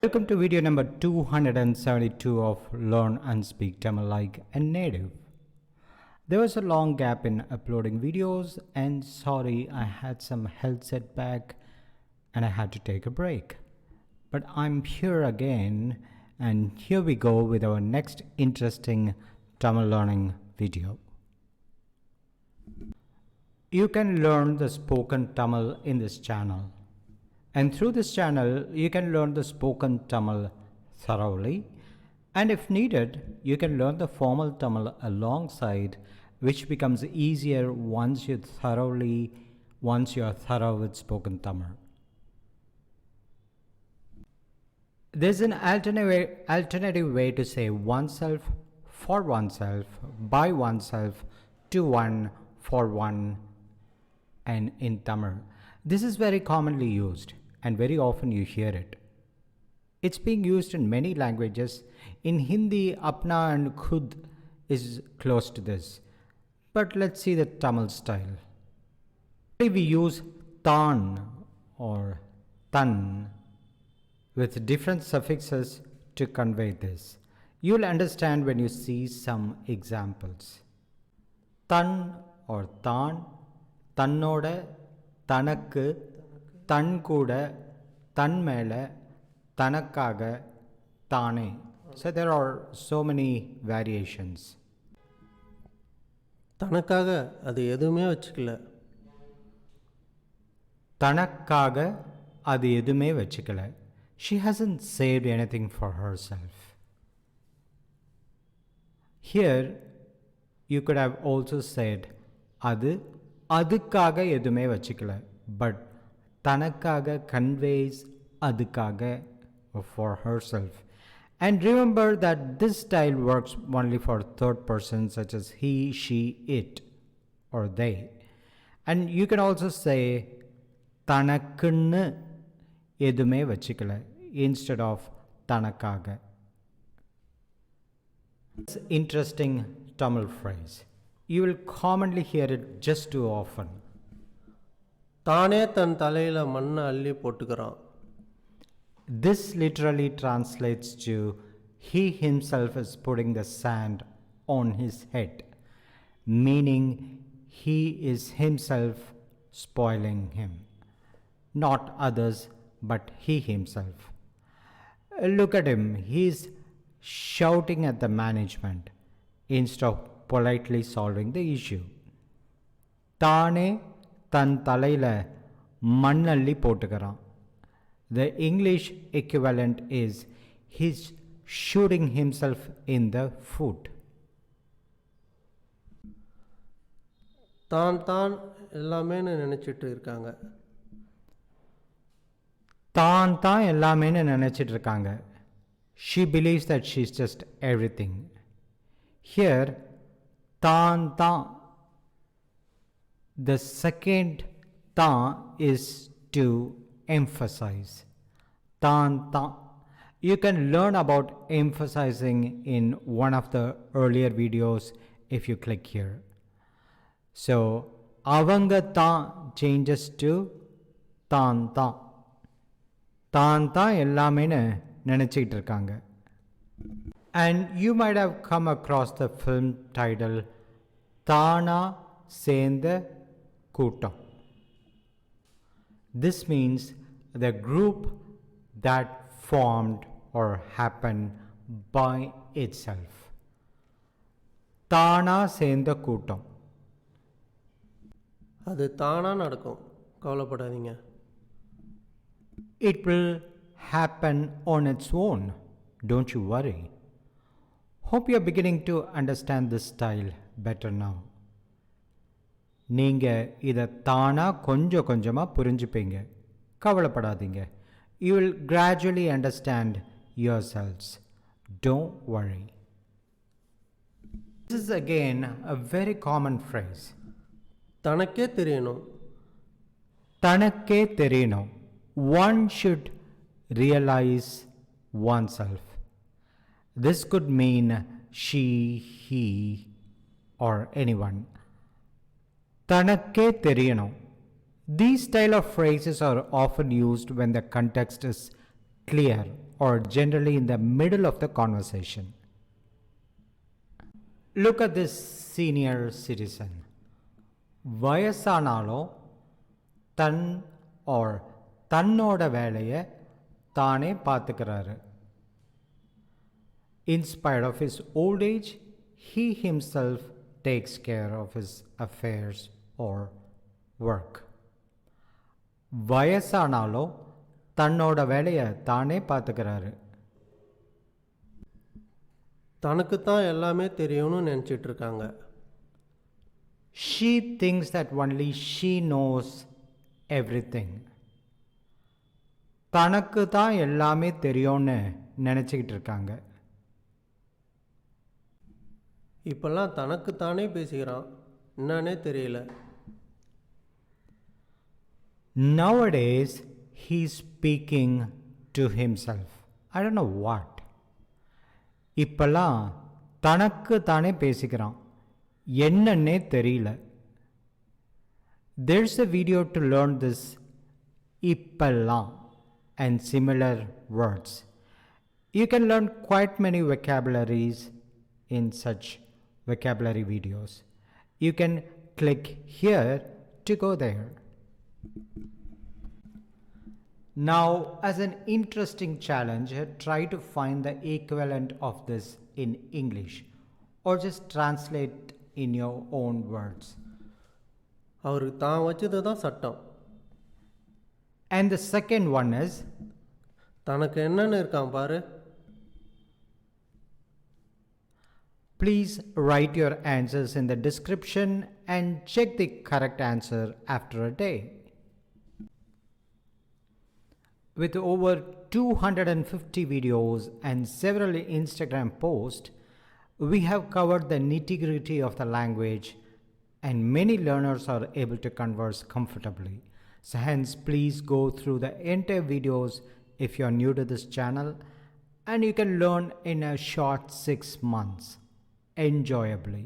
Welcome to video number 272 of Learn and Speak Tamil Like a Native. There was a long gap in uploading videos, and sorry, I had some health setback and I had to take a break. But I'm here again, and here we go with our next interesting Tamil learning video. You can learn the spoken Tamil in this channel. And through this channel, you can learn the spoken Tamil thoroughly. And if needed, you can learn the formal Tamil alongside, which becomes easier once you are thorough with spoken Tamil. There's an alternative way to say oneself, for oneself, by oneself, to one, for one, and in Tamil. This is very commonly used, and very often you hear it. It's being used in many languages. In Hindi, apna and khud is close to this. But let's see the Tamil style. We use tan or tan with different suffixes to convey this. You'll understand when you see some examples. Tan or tan, tannoda, தனக்கு தன் கூட தன் மேல தனக்காக தானே. So there are so many variations. தனக்காக அது எதுவுமே வச்சுக்கல. தனக்காக அது எதுவுமே வச்சுக்கல. She hasn't saved anything for herself. Here you could have also said அது அதுக்காக எதுவுமே வச்சுக்கல, but தனக்காக conveys அதுக்காக for herself. And remember that this style works only for third person such as he, she, it, or they. And you can also say தனக்குன்னு எதுவுமே வச்சுக்கல instead of தனக்காக. It's an interesting Tamil phrase. You will commonly hear it just too often. தானே தன் தலையில மண்ணை அள்ளி போட்டுக்கிறான். This literally translates to he himself is putting the sand on his head, meaning he is himself spoiling him, not others but he himself. Look at him, he is shouting at the management instead of politely solving the issue. தானே தன் தலையில மண்ணள்ளி போட்டுக்கிறான். The English equivalent is he's shooting himself in the foot. தான் தான் எல்லாமே நினைச்சிட்டு இருக்காங்க. தான் தான் எல்லாமே நினைச்சிட்டு இருக்காங்க. She believes that she's just everything. Here தான் தான், the second தான் is to emphasize. தான் தான். You can learn about emphasizing in one of the earlier videos if you click here. So அவங்க தான் changes to தான் தான். தான் தான் எல்லாமே நினைச்சிட்டு இருக்காங்க. And you might have come across the film title தானா சேர்ந்த கூட்டம். This means the group that formed or happened by itself. தானா சேர்ந்த கூட்டம். அது தானா நடக்கும், கவலைப்படாதீங்க. It will happen on its own, don't you worry. Hope you are beginning to understand this style better now. நீங்க இதை தானா கொஞ்சம் கொஞ்சமாக புரிஞ்சுப்பீங்க, கவலைப்படாதீங்க. You will gradually understand yourselves. Don't worry. This is again a very common phrase. தனக்கே தெரியணும். தனக்கே தெரியணும். One should realize oneself. This could mean she, he, or anyone. தனக்கே தெரியணும். These style of phrases are often used when the context is clear or generally in the middle of the conversation. Look at this senior citizen. வயசானாலும் தன் or தன்னோட வேலையை தானே பார்த்துக்கிறாரு. In spite of his old age, he himself takes care of his affairs or work. வயசானாலும் தன்னோட வேலையை தானே பார்த்துக்கிறாரு. தனக்கு தான் எல்லாமே தெரியும்னு நினச்சிட்டு இருக்காங்க. She thinks that only she knows everything. தனக்கு தான் எல்லாமே தெரியும்னு நினச்சிக்கிட்டு இருக்காங்க. இப்பெல்லாம் தனக்கு தானே பேசிக்கிறான், என்னன்னே தெரியல. Nowadays, he's speaking to himself. I don't know what. இப்பெல்லாம் தனக்கு தானே பேசிக்கிறான், என்னன்னே தெரியல. There's a video to learn this இப்பெல்லாம் and similar words. You can learn quite many vocabularies in such vocabulary videos. You can click here to go there. Now, as an interesting challenge, try to find the equivalent of this in English or just translate in your own words. அவருக்கு தான் வச்சது தான் சட்டம். And the second one is, தனக்கு என்னன்னு இருக்கான் பாரு. please write your answers in the description and check the correct answer after a day. With over 250 videos and several Instagram posts, we have covered the nitty-gritty of the language and many learners are able to converse comfortably. So hence, please go through the entire videos if you are new to this channel, and you can learn in a short 6 months enjoyably.